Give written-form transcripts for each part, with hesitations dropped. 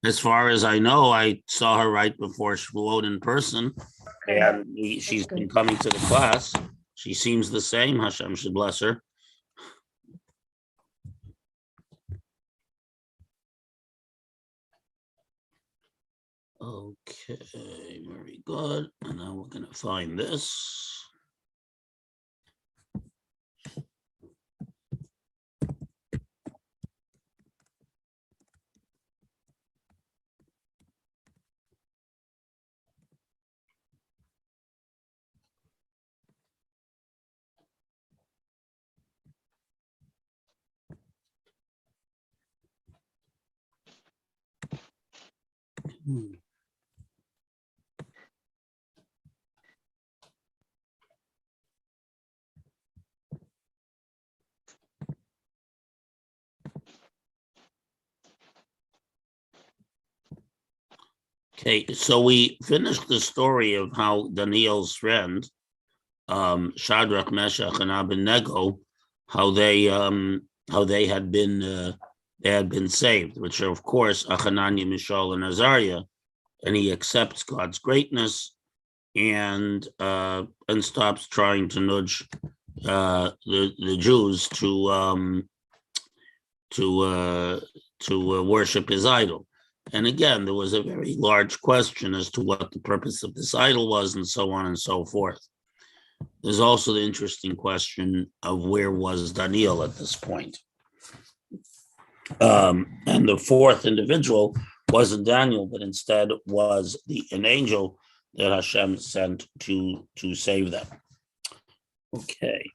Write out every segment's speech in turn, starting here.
As far as I know, I saw her right before Shavuot in person, Okay, and she's that's been good. coming to the class. She seems the same. Hashem should bless her. Okay, very good. And now we're going to find this. Okay, so we finished the story of how Daniel's friend, Shadrach, Meshach, and Abednego, how they had been saved, which are of course Achananya, Mishael, and Azariah, and he accepts God's greatness and stops trying to nudge the Jews to worship his idol. And again, there was a very large question as to what the purpose of this idol was, and so on and so forth. There's also the interesting question of where was Daniel at this point. And the fourth individual wasn't Daniel, but instead was an angel that Hashem sent to save them. Okay.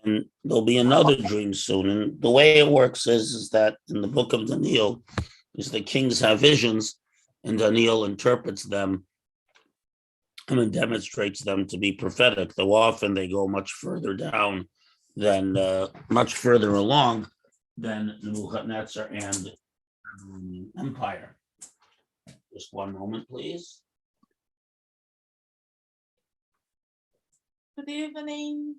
And there'll be another dream soon. And the way it works is that in the book of Daniel, is the kings have visions, and Daniel interprets them and demonstrates them to be prophetic, though often they go much further down than much further along than Nebuchadnezzar and the Empire. Just one moment, please. Good evening.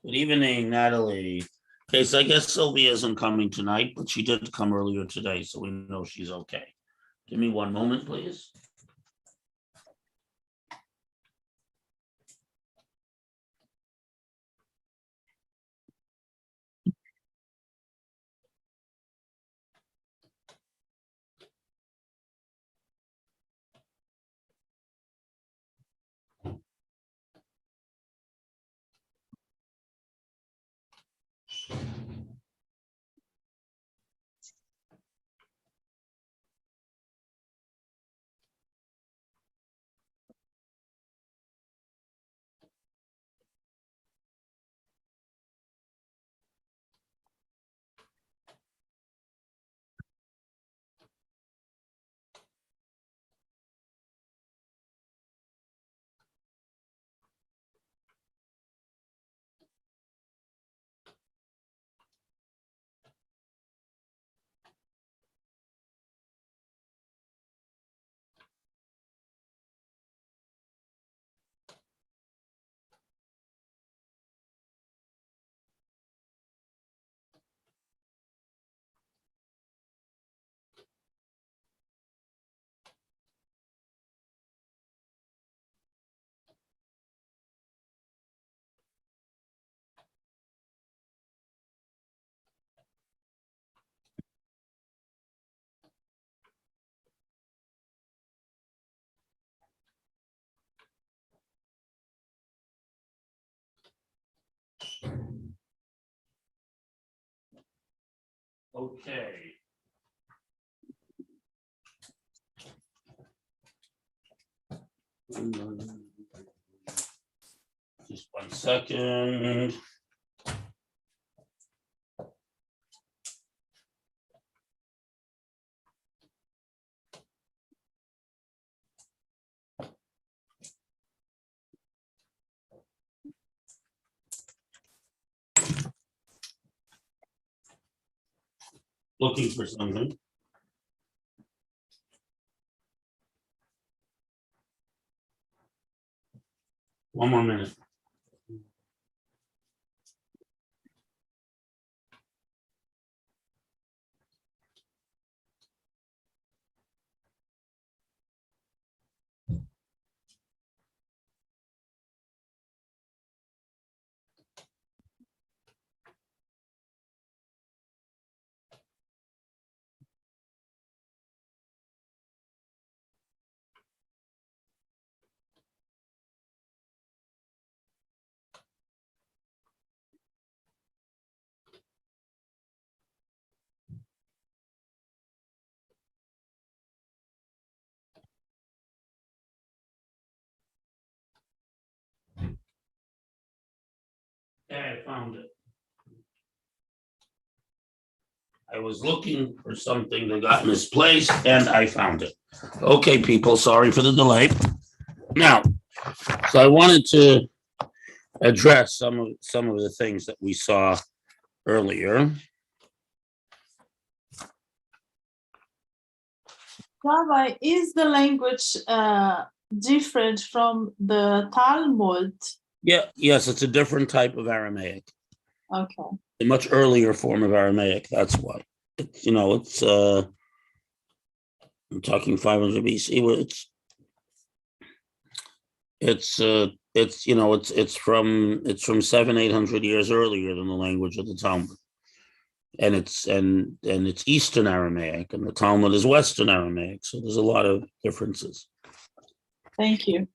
Good evening, Natalie. Okay, so I guess Sylvia isn't coming tonight, but she did come earlier today, so we know she's okay. Give me one moment, please. Okay. Just 1 second. Looking for something. One more minute. Okay, I found it. I was looking for something that got misplaced and I found it. Okay, people, sorry for the delay. Now, so I wanted to address some of the things that we saw earlier. Rabbi, is the language different from the Talmud? Yeah, yes, it's a different type of Aramaic, Okay. a much earlier form of Aramaic. That's why. It's I'm talking 500 BC. Where it's from 700-800 years earlier than the language of the Talmud, and it's Eastern Aramaic, and the Talmud is Western Aramaic. So there's a lot of differences. Thank you.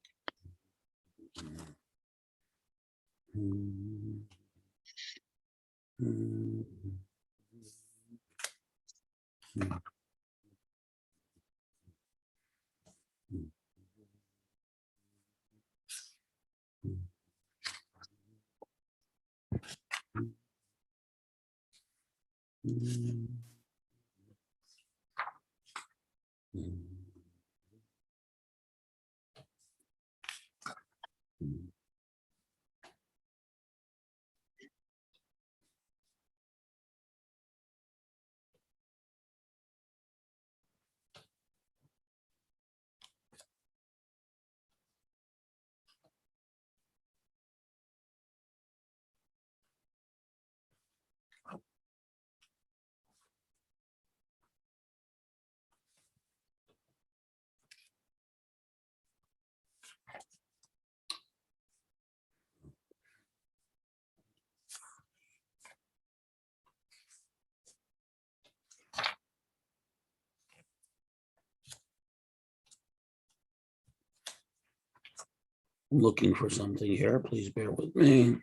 I'm looking for something here. Please bear with me.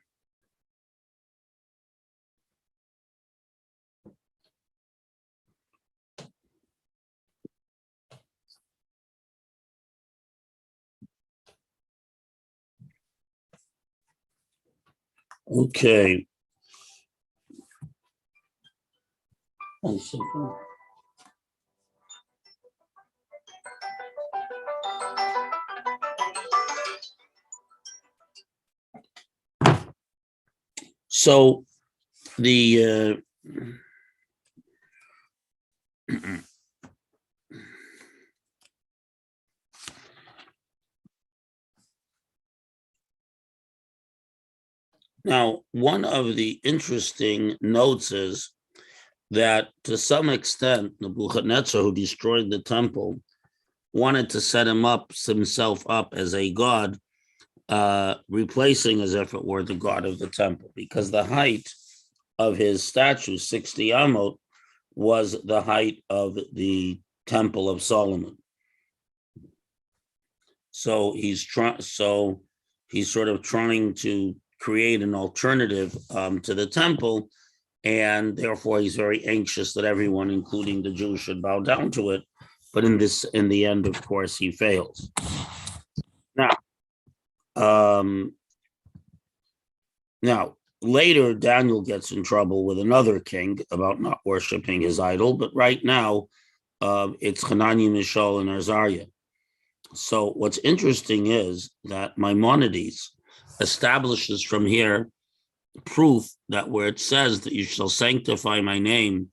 Okay. One second. So the now, one of the interesting notes is that to some extent, Nebuchadnezzar, who destroyed the temple, wanted to set himself up as a god, replacing as if it were the god of the temple, because the height of his statue, 60 amot, was the height of the Temple of Solomon. So he's sort of trying to create an alternative to the temple, and therefore he's very anxious that everyone, including the Jews, should bow down to it. But in the end, of course, he fails. Now, later, Daniel gets in trouble with another king about not worshiping his idol, but right now, it's Hananiah, Mishael, and Azariah. So what's interesting is that Maimonides establishes from here proof that where it says that you shall sanctify my name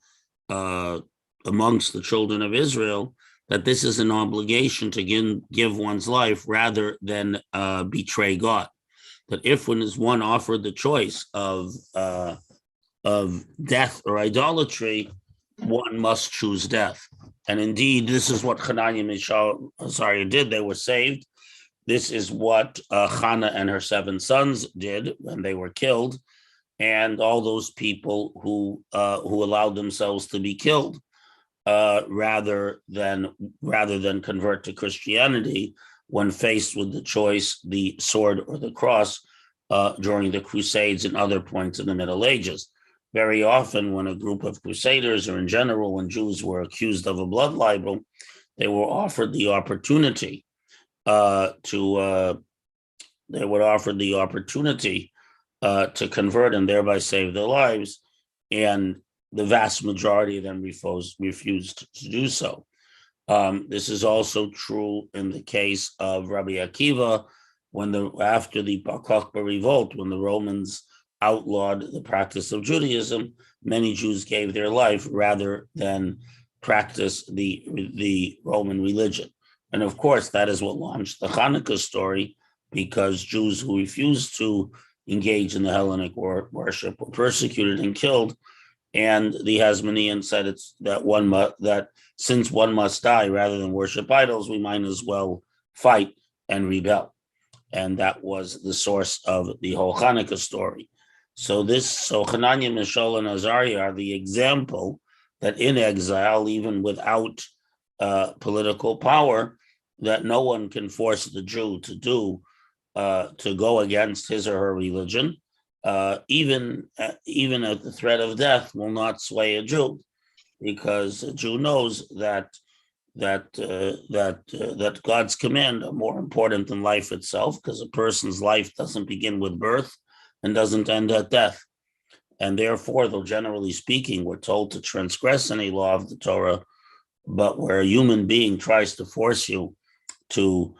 amongst the children of Israel, that this is an obligation to give one's life rather than betray God. that if when is one offered the choice of death or idolatry, one must choose death. And indeed, this is what Hananiah and Mishael Azariah did. They were saved. This is what Hannah and her 7 sons did when they were killed, and all those people who allowed themselves to be killed rather than convert to Christianity when faced with the choice, the sword or the cross, during the Crusades and other points in the Middle Ages. Very often, when a group of crusaders, or in general, when Jews were accused of a blood libel, they were offered the opportunity to convert and thereby save their lives, and the vast majority of them refused to do so. This is also true in the case of Rabbi Akiva, after the Bar Kokhba revolt, when the Romans outlawed the practice of Judaism, many Jews gave their life rather than practice the Roman religion. And of course, that is what launched the Hanukkah story, because Jews who refused to engage in the Hellenic worship were persecuted and killed. And the Hasmonean said that since one must die rather than worship idols, we might as well fight and rebel. And that was the source of the whole Hanukkah story. So Hananiah, Mishael, and Azariah are the example that in exile, even without political power, that no one can force the Jew to go against his or her religion. Even at the threat of death will not sway a Jew, because a Jew knows that God's command are more important than life itself, because a person's life doesn't begin with birth and doesn't end at death. And therefore, though generally speaking, we're told to transgress any law of the Torah, but where a human being tries to force you to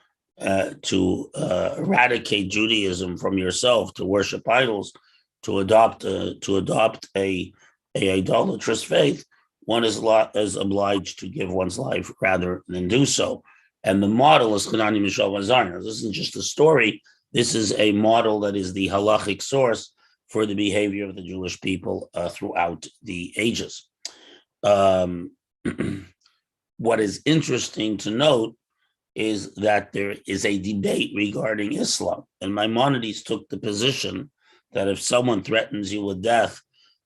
eradicate Judaism from yourself, to worship idols, to adopt a idolatrous faith, one is obliged to give one's life rather than do so. And the model is Hananiah, Mishael, and Azariah. This isn't just a story. This is a model that is the halachic source for the behavior of the Jewish people throughout the ages. What is interesting to note is that there is a debate regarding Islam, and Maimonides took the position that if someone threatens you with death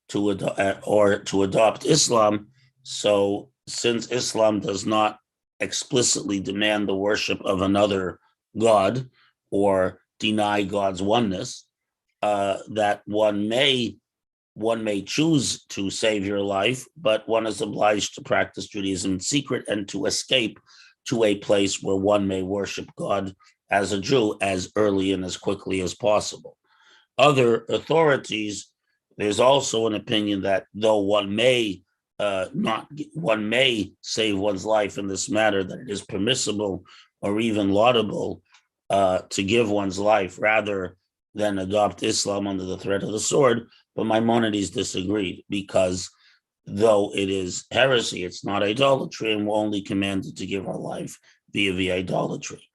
to adopt Islam, so since Islam does not explicitly demand the worship of another god or deny God's oneness, that one may choose to save your life, but one is obliged to practice Judaism in secret and to escape to a place where one may worship God as a Jew as early and as quickly as possible. Other authorities, there's also an opinion that though one may save one's life in this matter, that it is permissible or even laudable to give one's life rather than adopt Islam under the threat of the sword. But Maimonides disagreed, because though it is heresy, it's not idolatry, and we're only commanded to give our life via idolatry.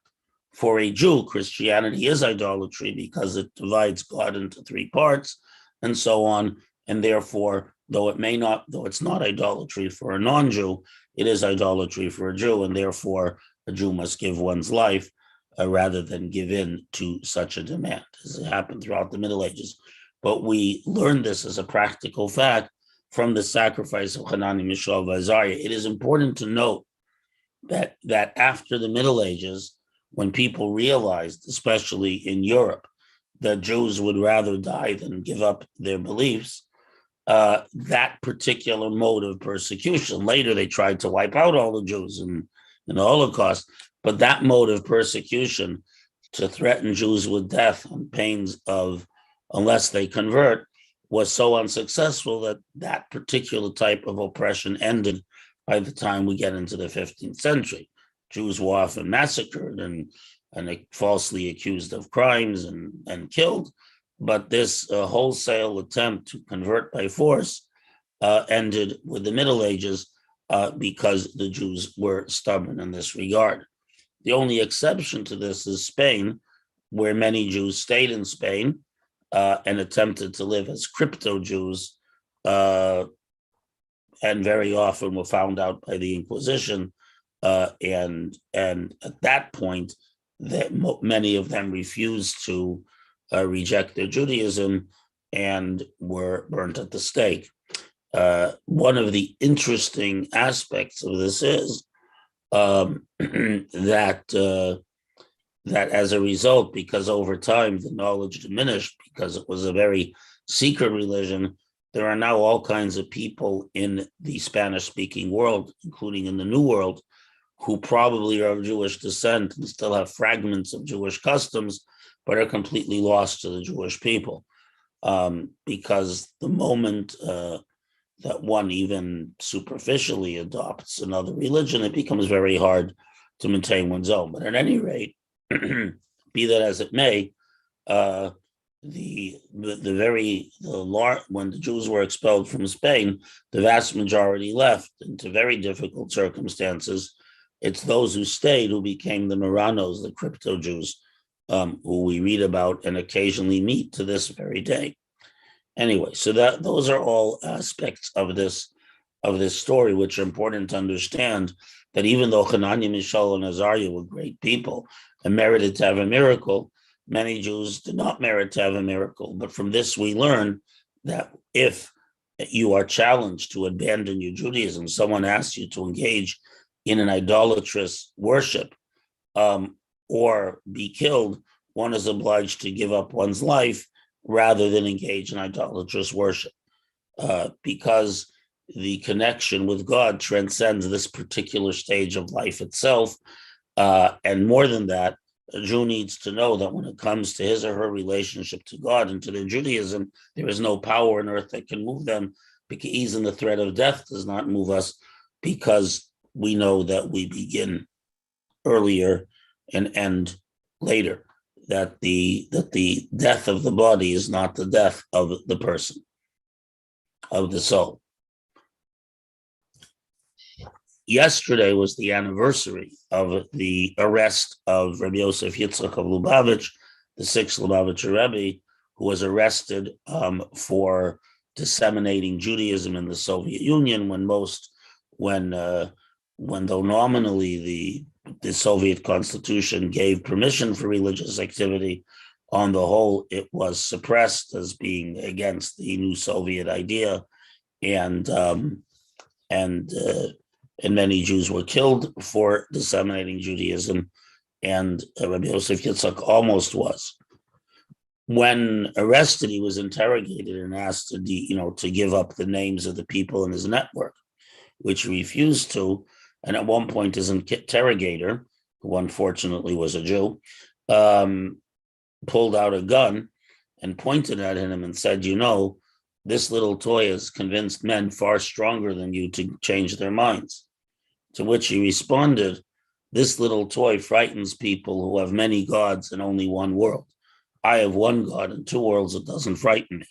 For a Jew, Christianity is idolatry because it divides God into 3 parts and so on. And therefore, though it's not idolatry for a non-Jew, it is idolatry for a Jew, and therefore a Jew must give one's life rather than give in to such a demand, as it happened throughout the Middle Ages. But we learn this as a practical fact from the sacrifice of Hananiah, Mishael, and Azariah. It is important to note that after the Middle Ages, when people realized, especially in Europe, that Jews would rather die than give up their beliefs, that particular mode of persecution, later they tried to wipe out all the Jews in the Holocaust, but that mode of persecution, to threaten Jews with death on pains of unless they convert, was so unsuccessful that that particular type of oppression ended by the time we get into the 15th century. Jews were often massacred and falsely accused of crimes and killed, but this wholesale attempt to convert by force ended with the Middle Ages because the Jews were stubborn in this regard. The only exception to this is Spain, where many Jews stayed in Spain and attempted to live as crypto Jews, and very often were found out by the Inquisition. And at that point, that many of them refused to reject their Judaism and were burnt at the stake. One of the interesting aspects of this is that as a result, because over time the knowledge diminished, because it was a very secret religion, there are now all kinds of people in the Spanish-speaking world, including in the New World, who probably are of Jewish descent and still have fragments of Jewish customs, but are completely lost to the Jewish people. Because the moment that one even superficially adopts another religion, it becomes very hard to maintain one's own. But at any rate, be that as it may, when the Jews were expelled from Spain, the vast majority left into very difficult circumstances. It's those who stayed who became the Marranos, the crypto Jews, who we read about and occasionally meet to this very day. Anyway, so those are all aspects of this story, which are important to understand, that even though Hananiah, Mishael, and Azariah were great people and merited to have a miracle, many Jews did not merit to have a miracle. But from this, we learn that if you are challenged to abandon your Judaism, someone asks you to engage in an idolatrous worship or be killed, one is obliged to give up one's life rather than engage in idolatrous worship, because the connection with God transcends this particular stage of life itself. And more than that, a Jew needs to know that when it comes to his or her relationship to God and to their Judaism, there is no power on earth that can move them, because even the threat of death does not move us, because we know that we begin earlier and end later, that the death of the body is not the death of the person, of the soul. Yesterday was the anniversary of the arrest of Rabbi Yosef Yitzchak of Lubavitch, the sixth Lubavitcher Rebbe, who was arrested for disseminating Judaism in the Soviet Union, when though nominally the Soviet Constitution gave permission for religious activity, on the whole it was suppressed as being against the new Soviet idea, and many Jews were killed for disseminating Judaism, and Rabbi Yosef Yitzchak almost was. When arrested, he was interrogated and asked to give up the names of the people in his network, which he refused to. And at one point, his interrogator, who unfortunately was a Jew, pulled out a gun and pointed at him and said, this little toy has convinced men far stronger than you to change their minds. To which he responded, this little toy frightens people who have many gods and only one world. I have one God and two worlds. It doesn't frighten me.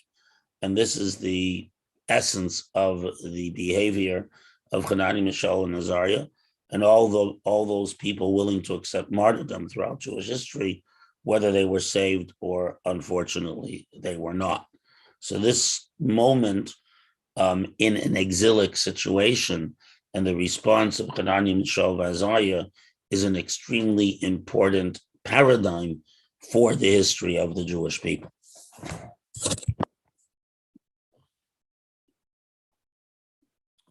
And this is the essence of the behavior of Hananiah, Mishael, and Azariah, and all those people willing to accept martyrdom throughout Jewish history, whether they were saved or unfortunately they were not. So this moment in an exilic situation and the response of Hananiah, Mishael, and Azariah is an extremely important paradigm for the history of the Jewish people.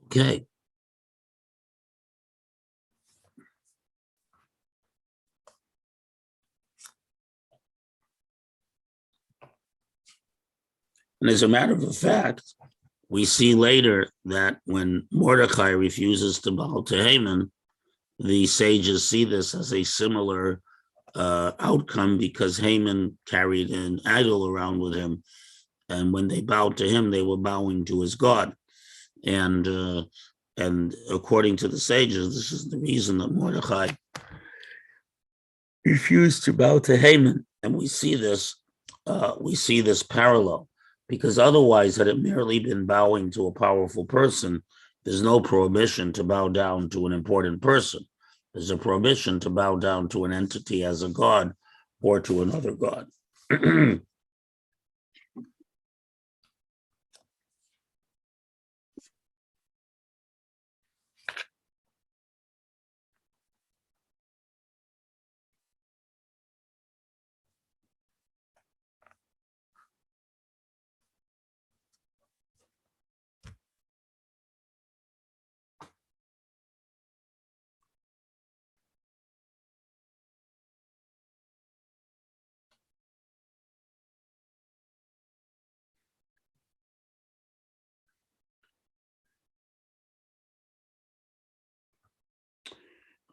Okay. And as a matter of fact, we see later that when Mordechai refuses to bow to Haman, the sages see this as a similar outcome, because Haman carried an idol around with him. And when they bowed to him, they were bowing to his God. And according to the sages, this is the reason that Mordechai refused to bow to Haman. And we see this parallel, because otherwise, had it merely been bowing to a powerful person, there's no prohibition to bow down to an important person. There's a prohibition to bow down to an entity as a god or to another god.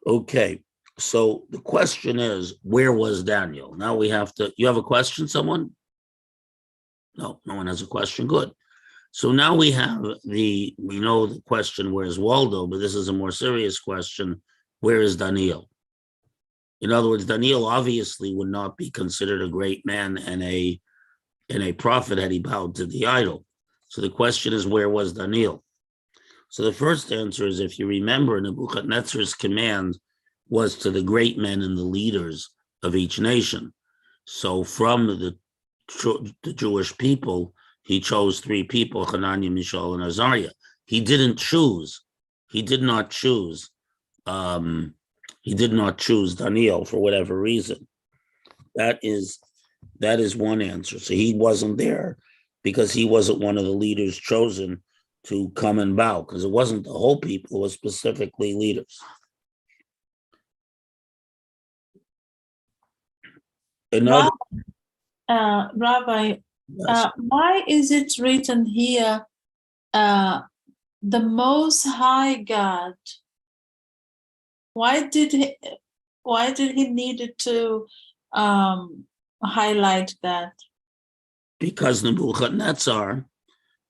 Okay, so the question is, where was Daniel? Now we have to, you have a question, someone? No, no one has a question, good. So now we know the question, where's Waldo, but this is a more serious question, where is Daniel? In other words, Daniel obviously would not be considered a great man and a prophet had he bowed to the idol. So the question is, where was Daniel? So the first answer is, if you remember, Nebuchadnezzar's command was to the great men and the leaders of each nation. So from the Jewish people, he chose 3 people, Hananiah, Mishael, and Azariah. He did not choose Daniel for whatever reason. That is one answer. So he wasn't there because he wasn't one of the leaders chosen to come and bow, because it wasn't the whole people, it was specifically leaders. Another, Rabbi, yes. why is it written here, the Most High God? Why did he needed to highlight that? Because Nebuchadnezzar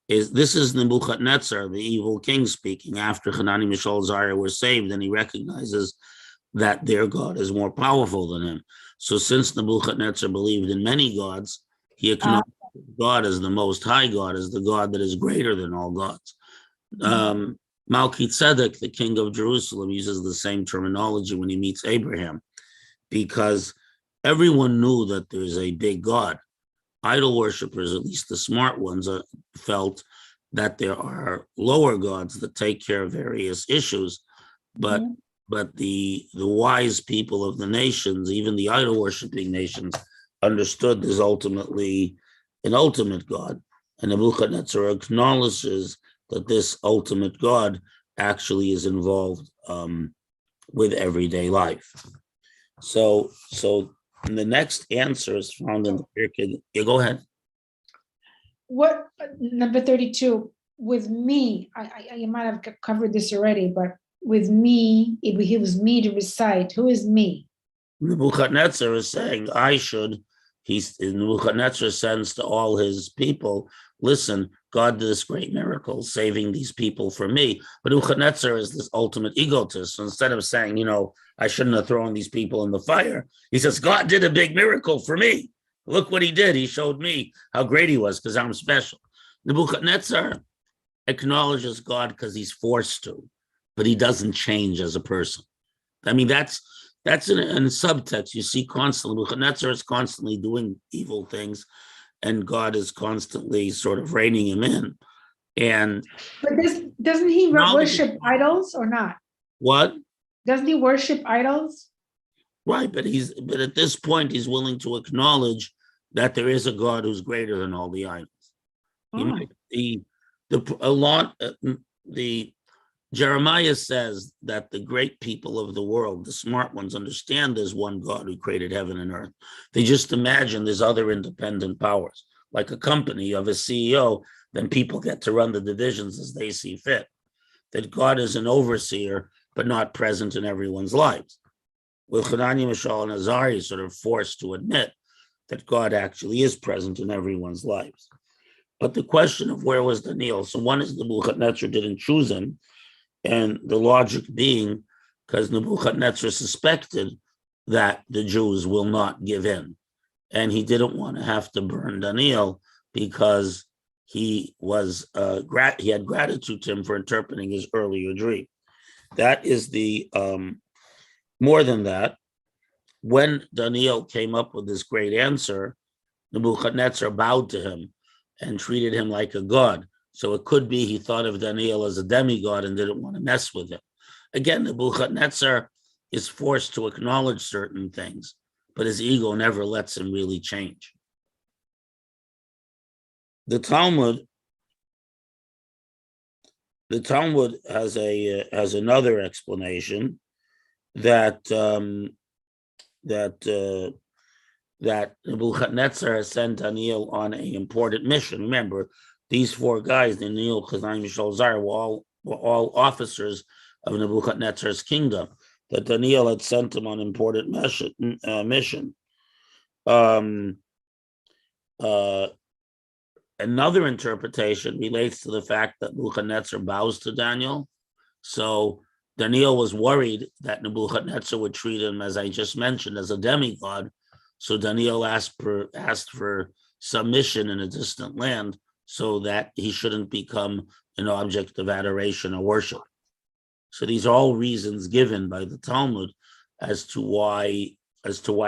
this is Nebuchadnezzar, the evil king, speaking after Hanani, Mishael, Azariah were saved, and he recognizes that their God is more powerful than him. So since Nebuchadnezzar believed in many gods, he acknowledged God as the Most High God, as the God that is greater than all gods. Melchizedek, the king of Jerusalem, uses the same terminology when he meets Abraham, because everyone knew that there's a big God. Idol worshippers, at least the smart ones, felt that there are lower gods that take care of various issues, but the wise people of the nations, even the idol worshiping nations, understood there's ultimately an ultimate God, and Nebuchadnezzar acknowledges that this ultimate God actually is involved with everyday life. So and the next answer is found in the Pirkei. Yeah, go ahead. What, number 32, with me, I might have covered this already, but with me, if he was me to recite, who is me? Nebuchadnezzar is saying, Nebuchadnezzar sends to all his people, listen, God did this great miracle, saving these people for me. But Nebuchadnezzar is this ultimate egotist. So instead of saying, I shouldn't have thrown these people in the fire, he says, God did a big miracle for me. Look what he did. He showed me how great he was because I'm special. Nebuchadnezzar acknowledges God because he's forced to, but he doesn't change as a person. I mean, that's in subtext. You see constantly, Nebuchadnezzar is constantly doing evil things, and God is constantly sort of reining him in. But doesn't he worship idols or not? What? Doesn't he worship idols? Right, but at this point he's willing to acknowledge that there is a God who's greater than all the idols. Jeremiah says that the great people of the world, the smart ones, understand there's one God who created heaven and earth. They just imagine there's other independent powers, like a company of a CEO, then people get to run the divisions as they see fit. That God is an overseer, but not present in everyone's lives. With Hananiah, Mishael, and Azariah sort of forced to admit that God actually is present in everyone's lives. But the question of where was Daniel? So one is Nebuchadnezzar didn't choose him, and the logic being because Nebuchadnezzar suspected that the Jews will not give in, and he didn't want to have to burn Daniel because he had gratitude to him for interpreting his earlier dream. That is the more than that. when Daniel came up with this great answer, Nebuchadnezzar bowed to him and treated him like a god. So it could be he thought of Daniel as a demigod and didn't want to mess with him. Again, Nebuchadnezzar is forced to acknowledge certain things, but his ego never lets him really change. The Talmud has another explanation that that Nebuchadnezzar has sent Daniel on an important mission. Remember, these four guys, Daniel, Chazai, Mishael, Zar, were all officers of Nebuchadnezzar's kingdom. That Daniel had sent him on an important mission. Another interpretation relates to the fact that Nebuchadnezzar bows to Daniel. So Daniel was worried that Nebuchadnezzar would treat him, as I just mentioned, as a demigod. So Daniel asked for submission in a distant land so that he shouldn't become an object of adoration or worship. So these are all reasons given by the Talmud as to why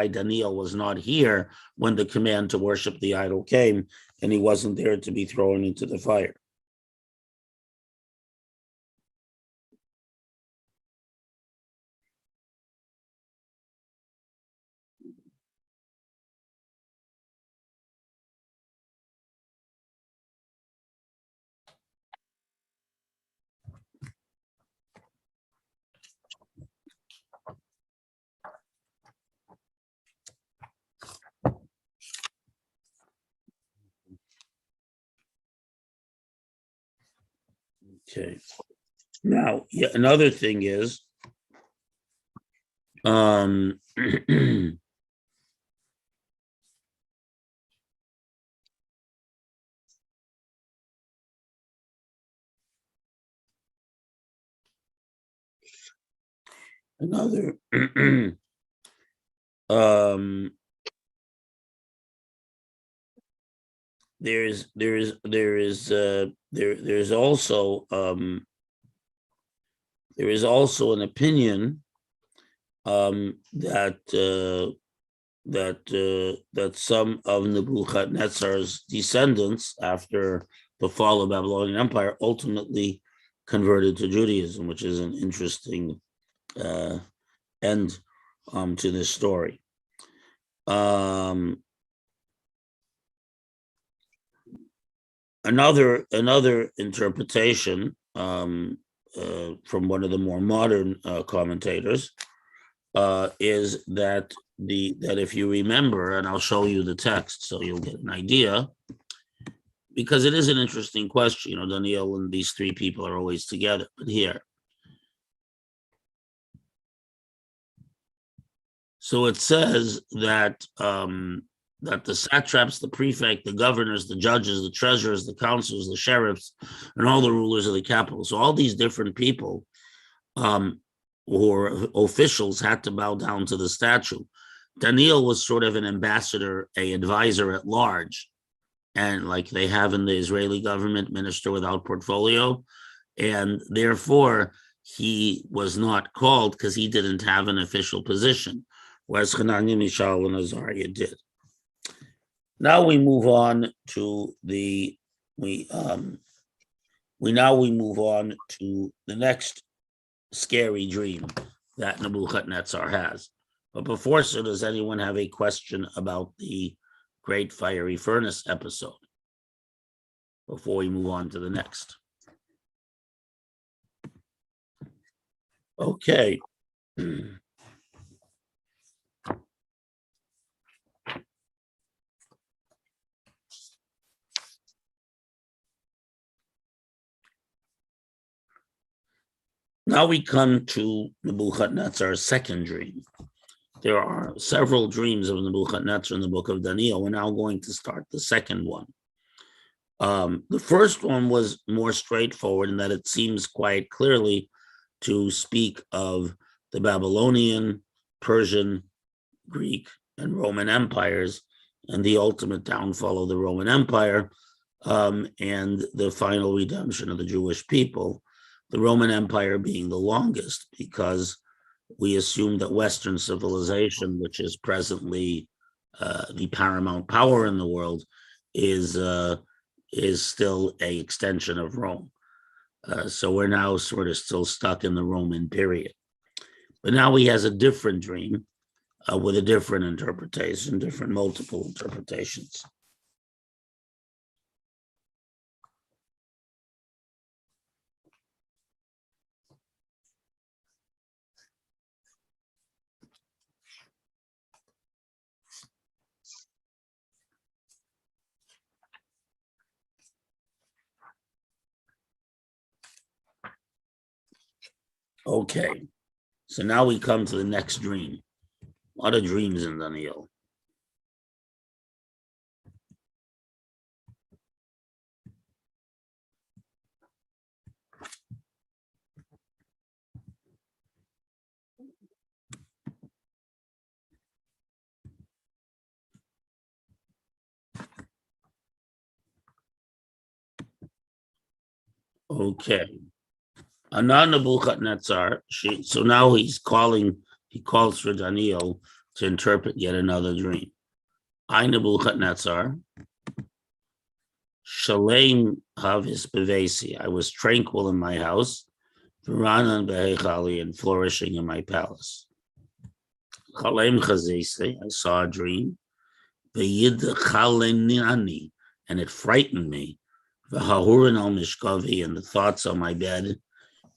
Daniel was not here when the command to worship the idol came, and he wasn't there to be thrown into the fire. Okay. Now, another thing is, another there's also an opinion that some of Nebuchadnezzar's descendants after the fall of Babylonian Empire ultimately converted to Judaism, which is an interesting end to this story. Another interpretation from one of the more modern commentators is that if you remember, and I'll show you the text so you'll get an idea, because it is an interesting question. You know, Daniel and these three people are always together, but here. So it says that that the satraps, the prefect, the governors, the judges, the treasurers, the counselors, the sheriffs, and all the rulers of the capital. So all these different people or officials had to bow down to the statue. Daniel was sort of an ambassador, an advisor at large, and like they have in the Israeli government, minister without portfolio, and therefore he was not called because he didn't have an official position, whereas Hananiah, Mishael, and Azariah did. Now we move on to the next scary dream that Nebuchadnezzar has. But before so, does anyone have a question about the Great Fiery Furnace episode before we move on to the next? Okay. Now we come to Nebuchadnezzar's second dream. There are several dreams of Nebuchadnezzar in the book of Daniel. We're now going to start the second one. The first one was more straightforward in that it seems quite clearly to speak of the Babylonian, Persian, Greek, and Roman empires and the ultimate downfall of the Roman Empire and the final redemption of the Jewish people. The Roman Empire being the longest because we assume that Western civilization, which is presently the paramount power in the world, is still a extension of Rome. So we're now sort of still stuck in the Roman period. But now he has a different dream with a different interpretation, different multiple interpretations. Okay, so now we come to the next dream. A lot of dreams in Daniel. Okay. Anan Nebuchadnezzar, so now he calls for Daniel to interpret yet another dream. I, Nebuchadnezzar, Shalem Havis Bevesi, I was tranquil in my house, Viranan Behechali, and flourishing in my palace. Chalem Chazese, I saw a dream, Vayid Chalenani, and it frightened me. V'hahurin al Mishkavi, and the thoughts on my bed,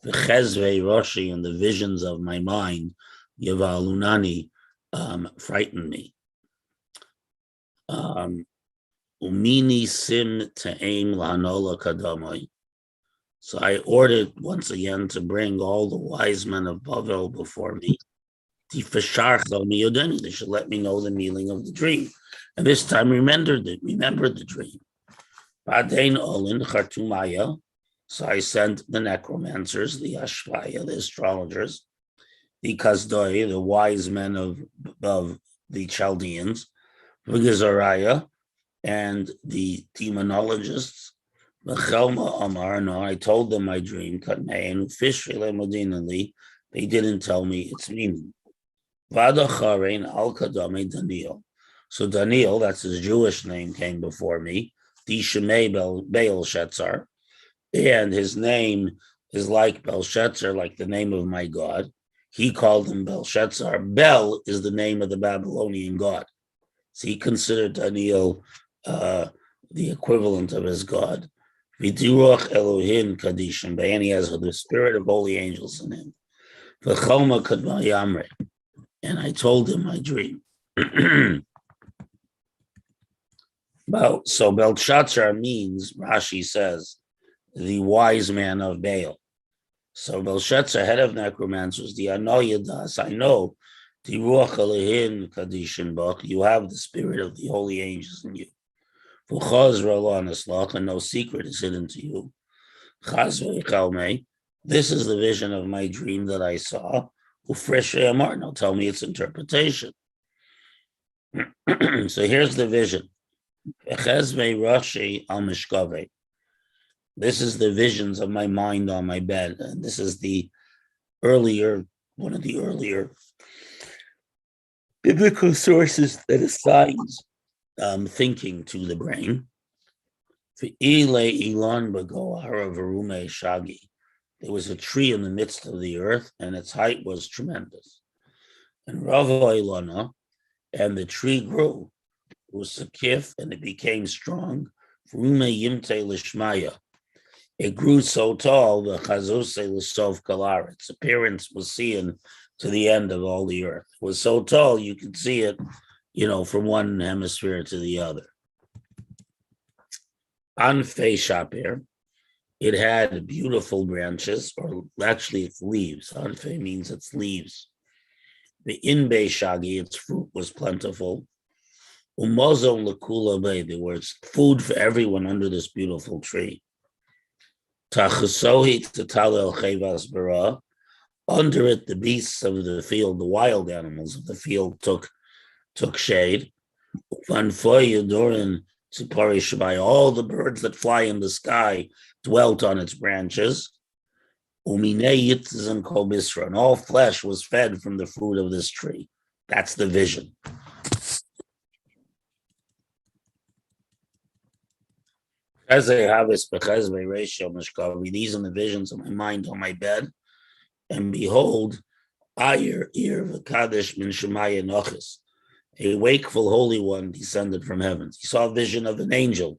V'chezve Roshi, and the visions of my mind, Yavalunani, frightened me. Umini sim ta'im la'anola kadamai. So I ordered once again to bring all the wise men of Bavel before me. They should let me know the meaning of the dream. And this time remembered the dream. So I sent the necromancers, the Ashvaya, the astrologers, the Kazdoi, the wise men of the Chaldeans, Vigazariah, and the demonologists. I told them my dream, they didn't tell me its meaning. So Daniel, that's his Jewish name, came before me, Dishmei Belshazzar, and his name is like Belshazzar, like the name of my God. He called him Belshazzar. Bel is the name of the Babylonian god. So he considered Daniel the equivalent of his God. Viduach Elohim Kadishim, and he has the spirit of holy angels in him. V'choma Kadma Yamre, and I told him my dream. Well, so Belshazzar means, Rashi says, the wise man of Baal. So Belshazzar, head of necromancers, the Anoyadas, I know, the Ruach Elohim Kadishim Bach, you have the spirit of the holy angels in you. And no secret is hidden to you. This is the vision of my dream that I saw. Now tell me its interpretation. So here's the vision. This is the visions of my mind on my bed. And this is one of the earlier biblical sources that assigns thinking to the brain. There was a tree in the midst of the earth, and its height was tremendous. And and the tree grew. It was sakif, and it became strong. It grew so tall, its appearance was seen to the end of all the earth. It was so tall, you could see it, from one hemisphere to the other. Anfei Shapir, it had beautiful branches, or actually it's leaves. Anfei means it's leaves. The Inbei Shagi, its fruit was plentiful. Umozon Lakula Bay, there was food for everyone under this beautiful tree. Tachasohi Tatalel Chevas Bara, under it the beasts of the field, the wild animals of the field took shade. Vanfoy Yodorin Sipari Shabai, all the birds that fly in the sky dwelt on its branches. And all flesh was fed from the fruit of this tree. That's the vision. These are the visions of my mind on my bed. And behold, Ayer, V'Kadesh Min Shemaya Nochis, a wakeful Holy One descended from heaven. He saw a vision of an angel,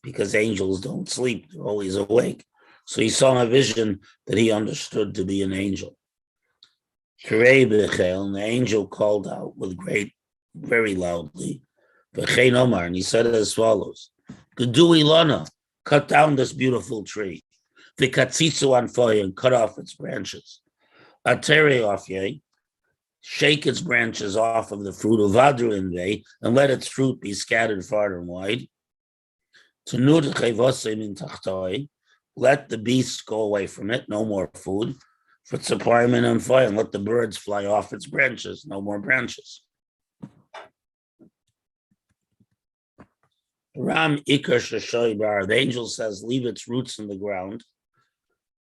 because angels don't sleep, they're always awake. So he saw a vision that he understood to be an angel. And the angel called out very loudly, and he said as follows: Gedui lana, cut down this beautiful tree. V'katzitzu anfoy, and cut off its branches. Atere ofye, shake its branches off of the fruit of Vadru inve, and let its fruit be scattered far and wide. Let the beasts go away from it, no more food. For tzaparim and fire, and let the birds fly off its branches, no more branches. Ram Ikar Shashoy Bar, the angel says, leave its roots in the ground.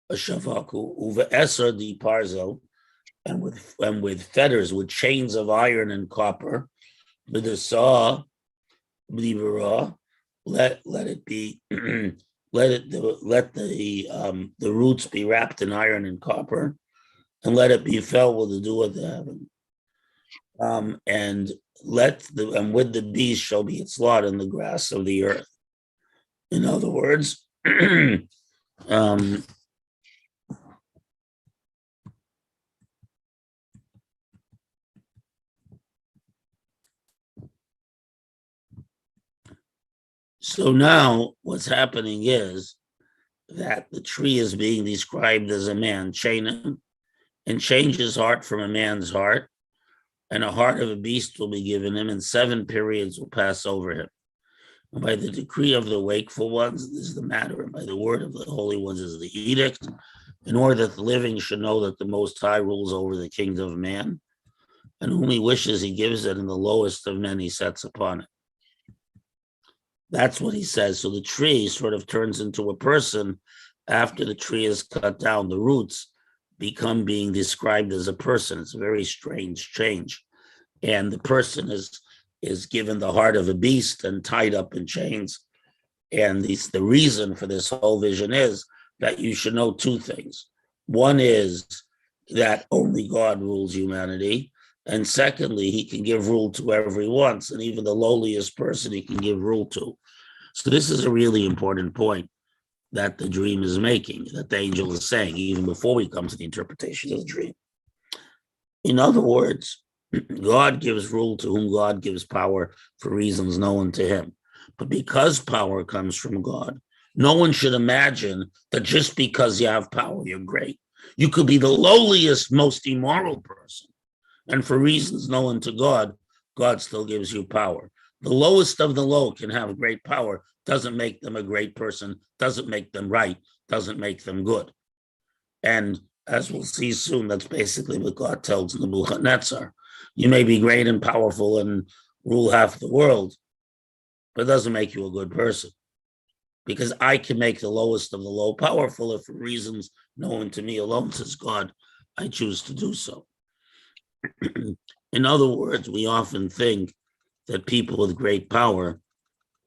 A shavaku uva eser di parzo, and with fetters, with chains of iron and copper, with the saw, let it be. Let the roots be wrapped in iron and copper, and let it be filled with the dew of the heaven. And with the beast shall be its lot in the grass of the earth. In other words, so now what's happening is that the tree is being described as a man, Chainim, and change his heart from a man's heart, and a heart of a beast will be given him, and 7 periods will pass over him. And by the decree of the wakeful ones is the matter, and by the word of the holy ones is the edict, in order that the living should know that the Most High rules over the kingdom of man, and whom he wishes he gives it, and the lowest of men he sets upon it. That's what he says. So the tree sort of turns into a person after the tree is cut down. The roots become being described as a person. It's a very strange change. And the person is given the heart of a beast and tied up in chains. And the reason for this whole vision is that you should know 2 things. One is that only God rules humanity. And secondly, he can give rule to whoever he wants. And even the lowliest person he can give rule to. So this is a really important point that the dream is making, that the angel is saying, even before we come to the interpretation of the dream. In other words, God gives rule to whom God gives power for reasons known to him. But because power comes from God, no one should imagine that just because you have power, you're great. You could be the lowliest, most immoral person. And for reasons known to God, God still gives you power. The lowest of the low can have great power, doesn't make them a great person, doesn't make them right, doesn't make them good. And as we'll see soon, that's basically what God tells Nebuchadnezzar. You may be great and powerful and rule half the world, but it doesn't make you a good person. Because I can make the lowest of the low powerful if for reasons known to me alone, says God, I choose to do so. In other words, we often think that people with great power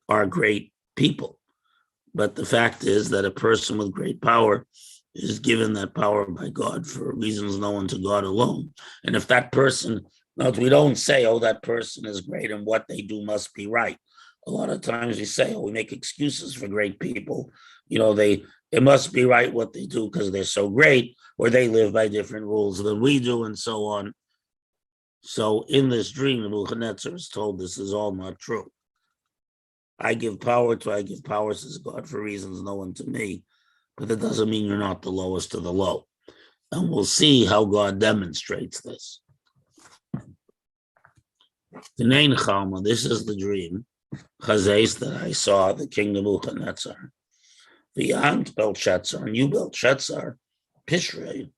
are great people. But the fact is that a person with great power is given that power by God for reasons known to God alone. And if that person, we don't say, oh, that person is great and what they do must be right. A lot of times we say, oh, we make excuses for great people. It must be right what they do because they're so great, or they live by different rules than we do, and so on. So in this dream, Nebuchadnezzar is told this is all not true. I give power, says God, for reasons known to me, but that doesn't mean you're not the lowest of the low. And we'll see how God demonstrates this. The Nein Chalma, this is the dream, Chazes, that I saw, the king Nebuchadnezzar. The Ant Belshazzar, and you Belshazzar, Pishrei,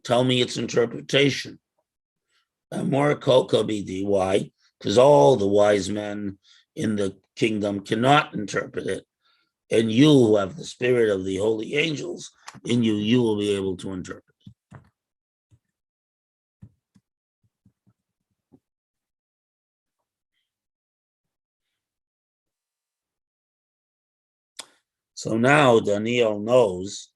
tell me its interpretation. More Kokabidi, why? Because all the wise men in the kingdom cannot interpret it. And you who have the spirit of the holy angels in you, you will be able to interpret. So now Daniel knows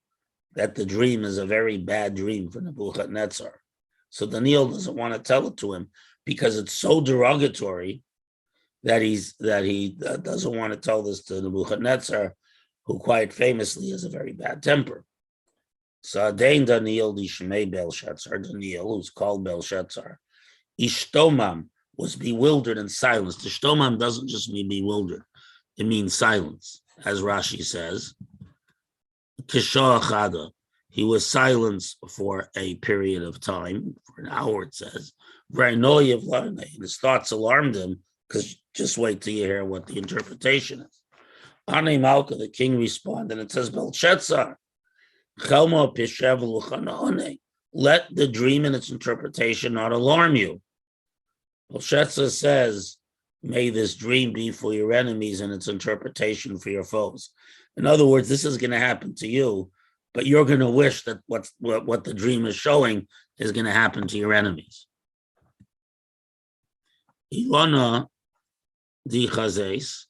that the dream is a very bad dream for Nebuchadnezzar. So Daniel doesn't want to tell it to him because it's so derogatory that he doesn't want to tell this to Nebuchadnezzar, who quite famously has a very bad temper. So Adain Daniel Dishmei Belshazzar, Daniel, who's called Belshazzar, Ishtomam was bewildered and silenced. Ishtomam doesn't just mean bewildered, it means silence, as Rashi says. Kisha Achada, he was silenced for a period of time, for an hour, it says. And his thoughts alarmed him, because just wait till you hear what the interpretation is. Ane Malka, the king responded, and it says, Belshazzar, let the dream and its interpretation not alarm you. Belshazzar says, may this dream be for your enemies and its interpretation for your foes. In other words, this is going to happen to you, but you're going to wish that what the dream is showing is going to happen to your enemies. Ilana di Chazes,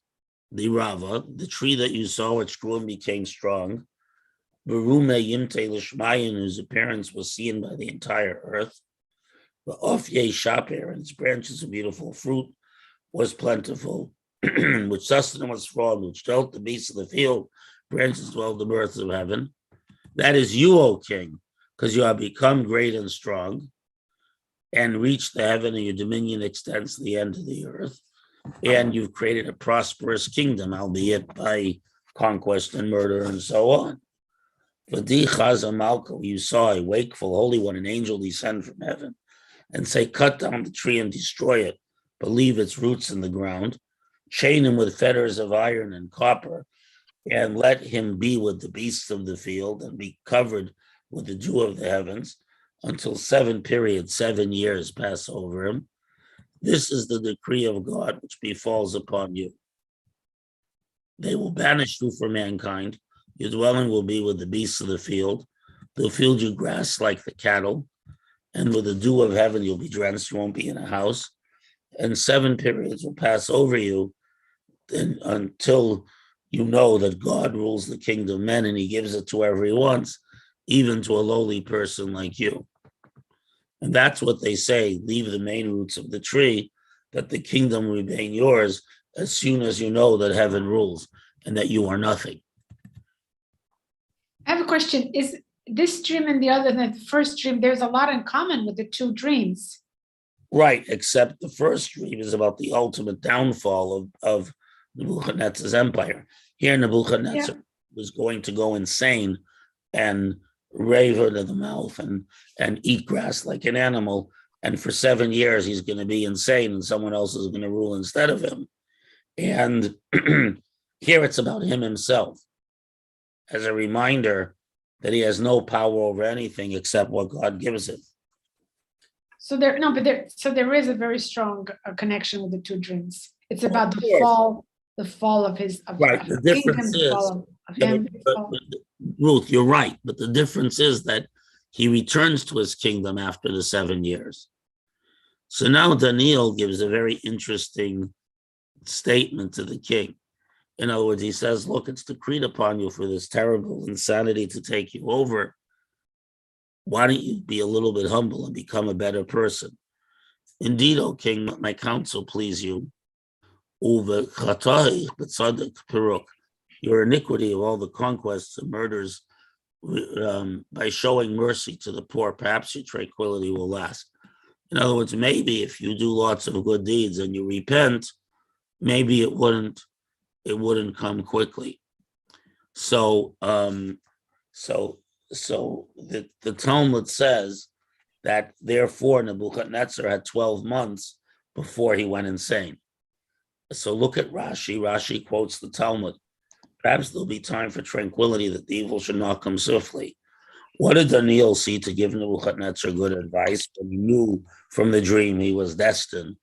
the Rava, the tree that you saw which grew and became strong, Berume Yimte Lishmayin, whose appearance was seen by the entire earth, the Ofye Shaper, and its branches of beautiful fruit was plentiful, which sustenance was fraud, which dwelt the beasts of the field, branches dwelled the birds of heaven. That is you, O king, because you have become great and strong, and reached the heaven, and your dominion extends to the end of the earth. And you've created a prosperous kingdom, albeit by conquest and murder and so on. V'di Chaza Malka, you saw a wakeful Holy One, an angel descend from heaven, and say, cut down the tree and destroy it, but leave its roots in the ground, chain him with fetters of iron and copper, and let him be with the beasts of the field, and be covered with the dew of the heavens, until 7 years pass over him. This is the decree of God which befalls upon you. They will banish you from mankind. Your dwelling will be with the beasts of the field. They'll feed you grass like the cattle, and with the dew of heaven you'll be drenched. You won't be in a house. And 7 periods will pass over you until you know that God rules the kingdom of men, and he gives it to whoever he wants, even to a lowly person like you. And that's what they say, leave the main roots of the tree, that the kingdom will remain yours as soon as you know that heaven rules and that you are nothing. I have a question. Is this dream and the first dream, there's a lot in common with the 2 dreams? Right, except the first dream is about the ultimate downfall of Nebuchadnezzar's empire. Here, Nebuchadnezzar was going to go insane and rave out of the mouth and eat grass like an animal. And for 7 years, he's going to be insane, and someone else is going to rule instead of him. And here it's about him himself, as a reminder that he has no power over anything except what God gives him. So there is a very strong connection with the 2 dreams. It's about the fall of his right. The difference is, Ruth, you're right, but the difference is that he returns to his kingdom after the 7 years. So now Daniel gives a very interesting statement to the king. In other words, he says, look, it's decreed upon you for this terrible insanity to take you over. Why don't you be a little bit humble and become a better person? Indeed, O king, let my counsel please you. Your iniquity of all the conquests and murders, by showing mercy to the poor, perhaps your tranquility will last. In other words, maybe if you do lots of good deeds and you repent, maybe it wouldn't come quickly. So the Talmud says that therefore Nebuchadnezzar had 12 months before he went insane. So look at Rashi. Rashi quotes the Talmud. Perhaps there'll be time for tranquility, that the evil should not come swiftly. What did Daniel see to give Nebuchadnezzar good advice when he knew from the dream he was destined?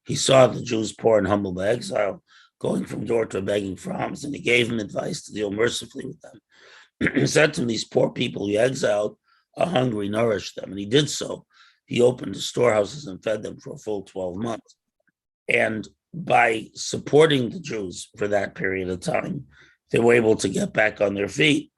He saw the Jews poor and humble by exile, going from door to door begging for alms, and he gave him advice to deal mercifully with them He said to him, these poor people you exiled are hungry, nourish them. And he did so. He opened the storehouses and fed them for a full 12 months. And by supporting the Jews for that period of time, they were able to get back on their feet.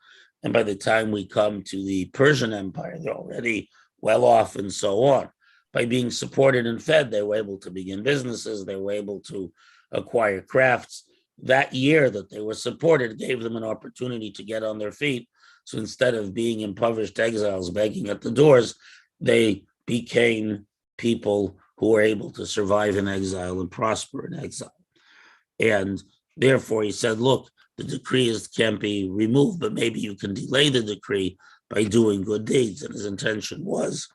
And by the time we come to the Persian Empire, they're already well off and so on. By being supported and fed, they were able to begin businesses, they were able to acquire crafts. That year that they were supported gave them an opportunity to get on their feet. So instead of being impoverished exiles begging at the doors, they became people who were able to survive in exile and prosper in exile. And therefore he said, look, the decree can't be removed, but maybe you can delay the decree by doing good deeds. And his intention was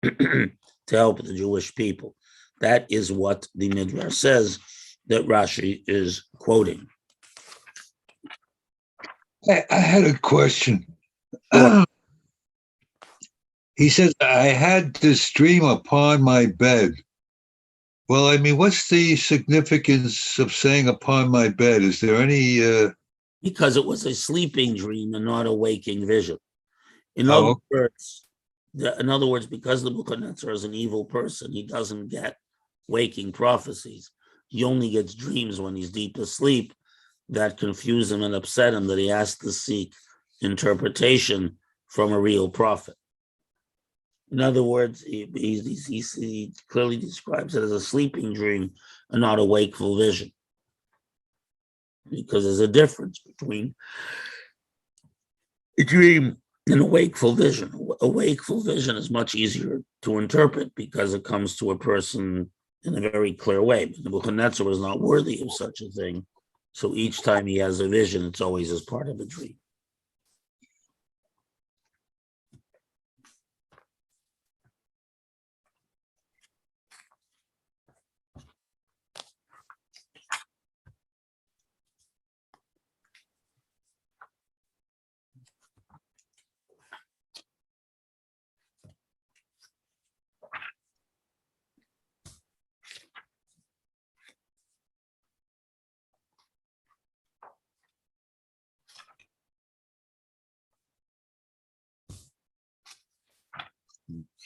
to help the Jewish people. That is what the Midrash says that Rashi is quoting. I had a question. Sure. He says, I had this dream upon my bed. Well, I mean, what's the significance of saying upon my bed? Is there any... Because it was a sleeping dream and not a waking vision. In Oh, other words, because the Nebuchadnezzar is an evil person, he doesn't get waking prophecies. He only gets dreams when he's deep asleep that confuse him and upset him, that he has to seek interpretation from a real prophet. In other words, he clearly describes it as a sleeping dream and not a wakeful vision. Because there's a difference between a dream and a wakeful vision. A wakeful vision is much easier to interpret because it comes to a person in a very clear way. But Nebuchadnezzar was not worthy of such a thing. So each time he has a vision, it's always as part of a dream.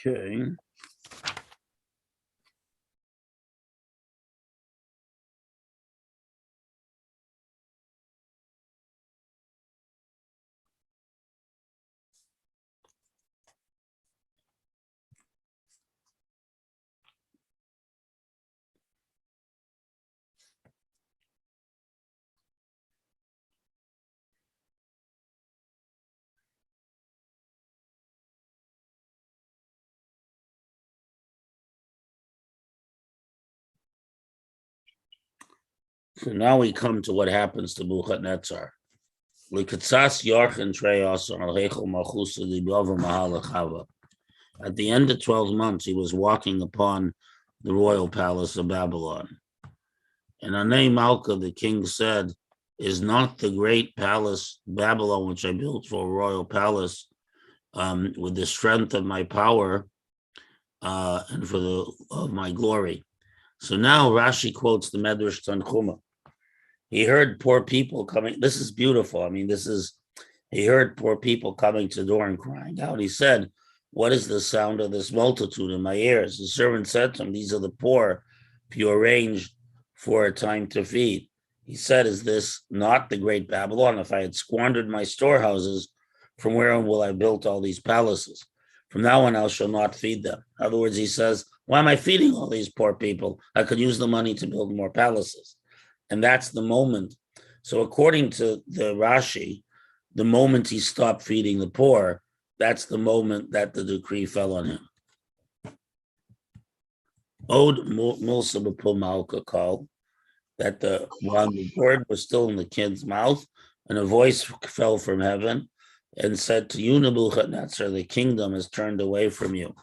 Okay. So now we come to what happens to Nebuchadnezzar. At the end of 12 months, he was walking upon the royal palace of Babylon. And Anei Malka, the king, said, is not the great palace, Babylon, which I built for a royal palace, with the strength of my power and of my glory. So now Rashi quotes the Medrash Tanchuma. He heard poor people coming. This is beautiful. I mean, he heard poor people coming to the door and crying out. He said, what is the sound of this multitude in my ears? The servant said to him, these are the poor, you arranged for a time to feed. He said, is this not the great Babylon? If I had squandered my storehouses, from where will I build all these palaces? From now on, I shall not feed them. In other words, he says, why am I feeding all these poor people? I could use the money to build more palaces. And that's the moment. So according to the Rashi, the moment he stopped feeding the poor, that's the moment that the decree fell on him. Od Musa Malka called that while the word was still in the kid's mouth, and a voice fell from heaven and said to you, Nebuchadnezzar, the kingdom is turned away from you.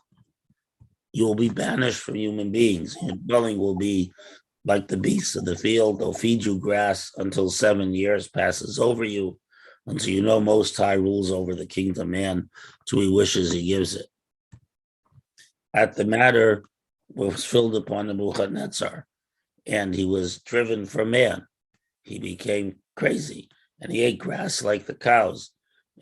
You will be banished from human beings. Your dwelling will be like the beasts of the field. They'll feed you grass until 7 years passes over you, until you know Most High rules over the kingdom man, till he wishes he gives it. At the matter was filled upon Nebuchadnezzar, and he was driven from man. He became crazy, and he ate grass like the cows.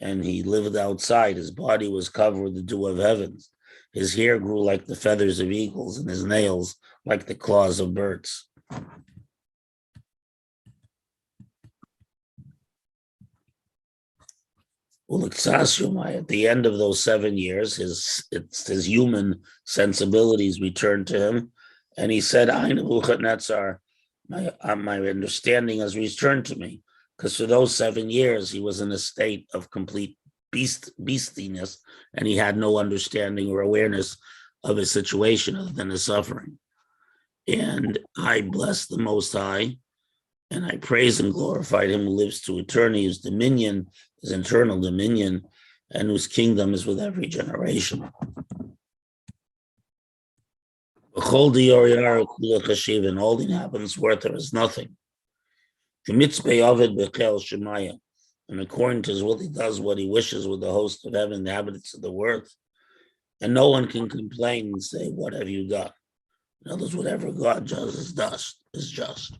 and he lived outside. His body was covered with the dew of heavens. His hair grew like the feathers of eagles, and his nails like the claws of birds. At the end of those 7 years, his human sensibilities returned to him, and he said, "I, Nebuchadnezzar, my understanding has returned to me," because for those 7 years he was in a state of complete beastiness, and he had no understanding or awareness of his situation other than his suffering. And I bless the Most High, and I praise and glorified him who lives to eternity, whose dominion is eternal dominion, and whose kingdom is with every generation. And all the inhabitants worth is nothing. And according to his will, he does what he wishes with the host of heaven, the inhabitants of the earth. And no one can complain and say, "What have you done?" In other words, whatever God does is just.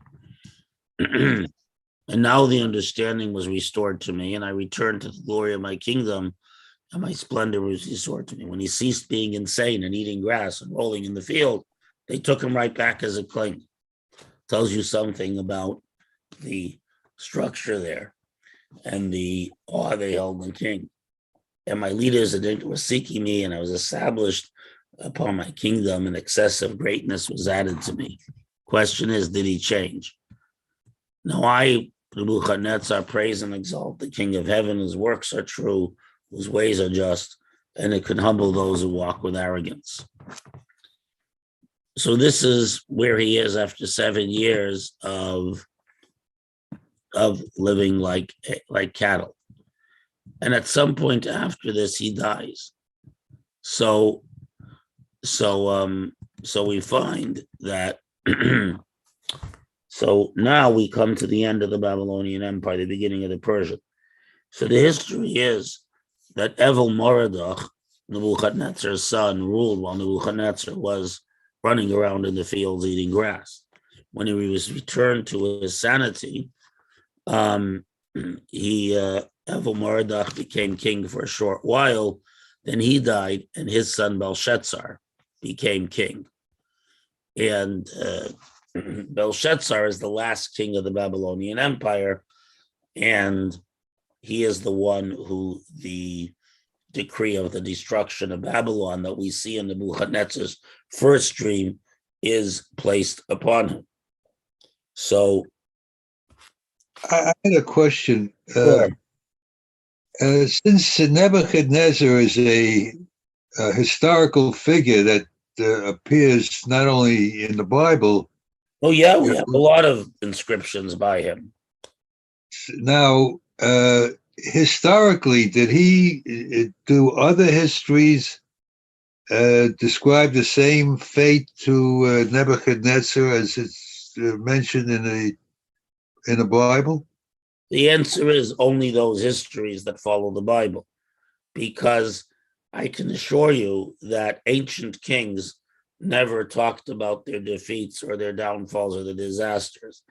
And now the understanding was restored to me, and I returned to the glory of my kingdom, and my splendor was restored to me. When he ceased being insane and eating grass and rolling in the field, they took him right back as a king. Tells you something about the structure there and the awe they held in the king. And my leaders were seeking me, and I was established upon my kingdom, and excessive greatness was added to me. Question is, did he change? Now I, Nebuchadnezzar, praise and exalt the King of heaven, whose works are true, whose ways are just, and it can humble those who walk with arrogance. So this is where he is after 7 years of living like cattle. And at some point after this, he dies. So we find that so now we come to the end of the Babylonian Empire, the beginning of the Persian. So the history is that Evil-Merodach, Nebuchadnezzar's son, ruled while Nebuchadnezzar was running around in the fields eating grass. When he was returned to his sanity, Evil-Merodach became king for a short while. Then he died, and his son Belshazzar became king. And Belshazzar is the last king of the Babylonian Empire, and he is the one who the decree of the destruction of Babylon that we see in Nebuchadnezzar's first dream is placed upon him. So I had a question. Sure. Since Nebuchadnezzar is a historical figure that appears not only in the Bible. Oh yeah, we have a lot of inscriptions by him. Now, historically, did he do other histories describe the same fate to Nebuchadnezzar as it's mentioned in the Bible? The answer is only those histories that follow the Bible, because I can assure you that ancient kings never talked about their defeats or their downfalls or the disasters.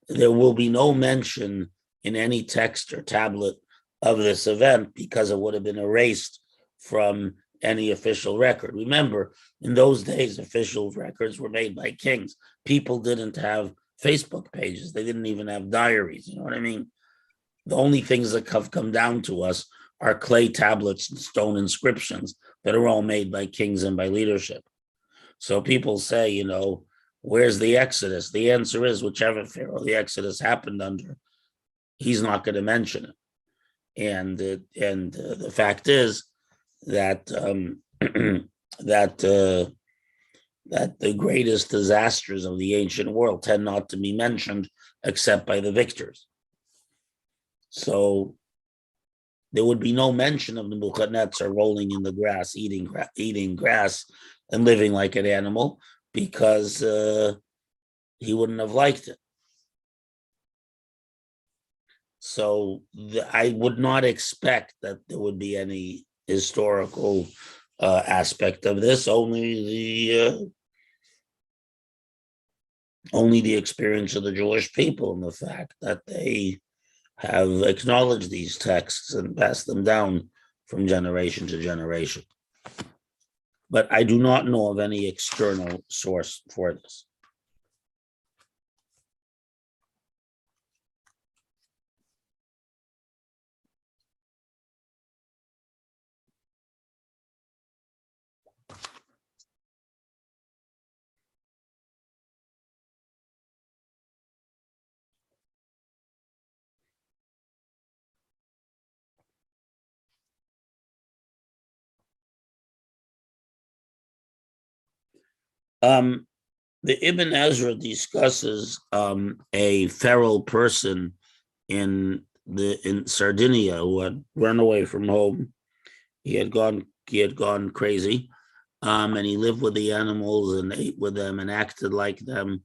There will be no mention in any text or tablet of this event because it would have been erased from any official record. Remember, in those days, official records were made by kings. People didn't have Facebook pages. They didn't even have diaries. You know what I mean? The only things that have come down to us are clay tablets and stone inscriptions that are all made by kings and by leadership. So people say, where's the Exodus? The answer is whichever pharaoh the Exodus happened under, he's not going to mention it. And the fact is that that the greatest disasters of the ancient world tend not to be mentioned except by the victors. So there would be no mention of Nebuchadnezzar rolling in the grass, eating grass, and living like an animal, because he wouldn't have liked it. So I would not expect that there would be any historical aspect of this. Only the experience of the Jewish people and the fact that they have acknowledged these texts and passed them down from generation to generation. But I do not know of any external source for this. The Ibn Ezra discusses a feral person in Sardinia who had run away from home. He had gone crazy, and he lived with the animals and ate with them and acted like them.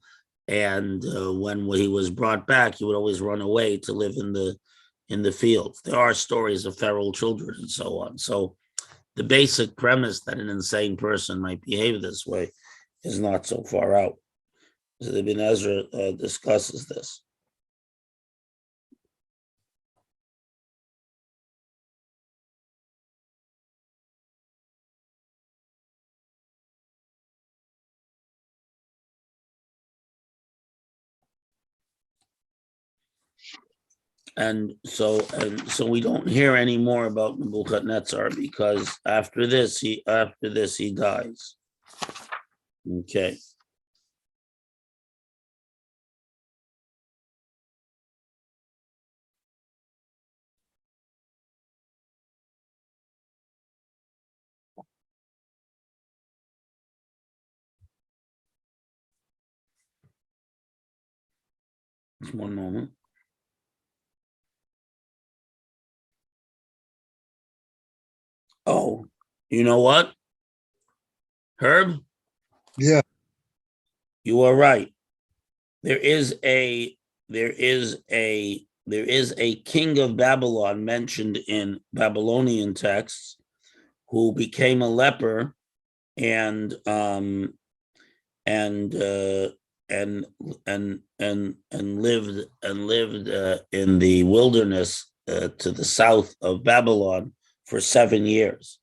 And when he was brought back, he would always run away to live in the fields. There are stories of feral children and so on. So the basic premise that an insane person might behave this way is not so far out. So Ibn Ezra discusses this. And so we don't hear any more about Nebuchadnezzar because after this he dies. Okay. Just one moment. Oh, you know what? Herb? Yeah. You are right. There is a king of Babylon mentioned in Babylonian texts who became a leper and lived in the wilderness to the south of Babylon for 7 years.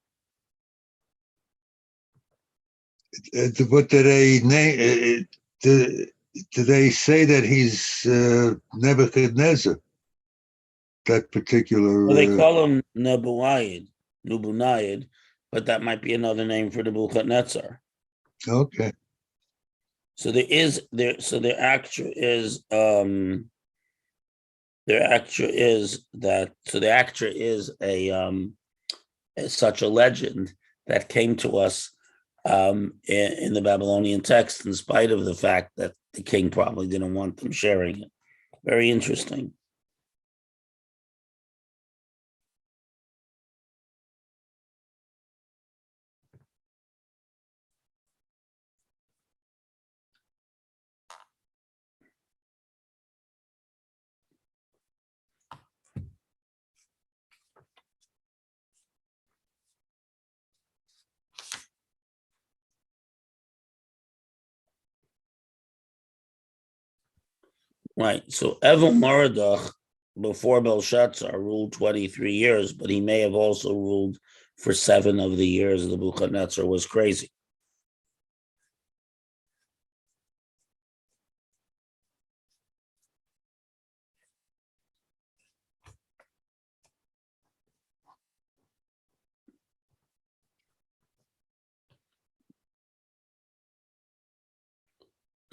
What do they name? Do they say that he's Nebuchadnezzar? That particular. Well, they call him Nebuchadnezzar, but that might be another name for Nebuchadnezzar. Okay. So there actually is such a legend that came to us in the Babylonian text, in spite of the fact that the king probably didn't want them sharing it. Very interesting. Right. So Evil Merodach before Belshazzar ruled 23 years, but he may have also ruled for 7 of the years Nebuchadnezzar was crazy.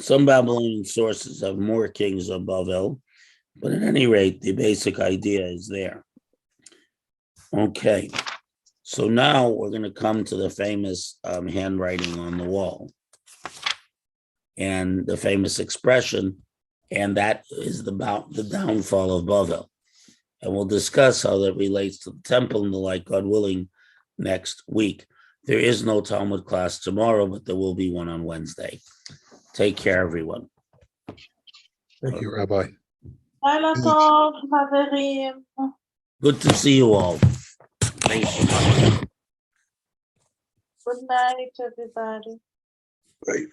Some Babylonian sources have more kings of Bavel, but at any rate, the basic idea is there. Okay, so now we're going to come to the famous handwriting on the wall and the famous expression, and that is about the downfall of Bavel. And we'll discuss how that relates to the temple and the like, God willing, next week. There is no Talmud class tomorrow, but there will be one on Wednesday. Take care, everyone. Thank you, Rabbi. לילה טוב, חברים. Good to see you all. Thank you. Good night, everybody. Right.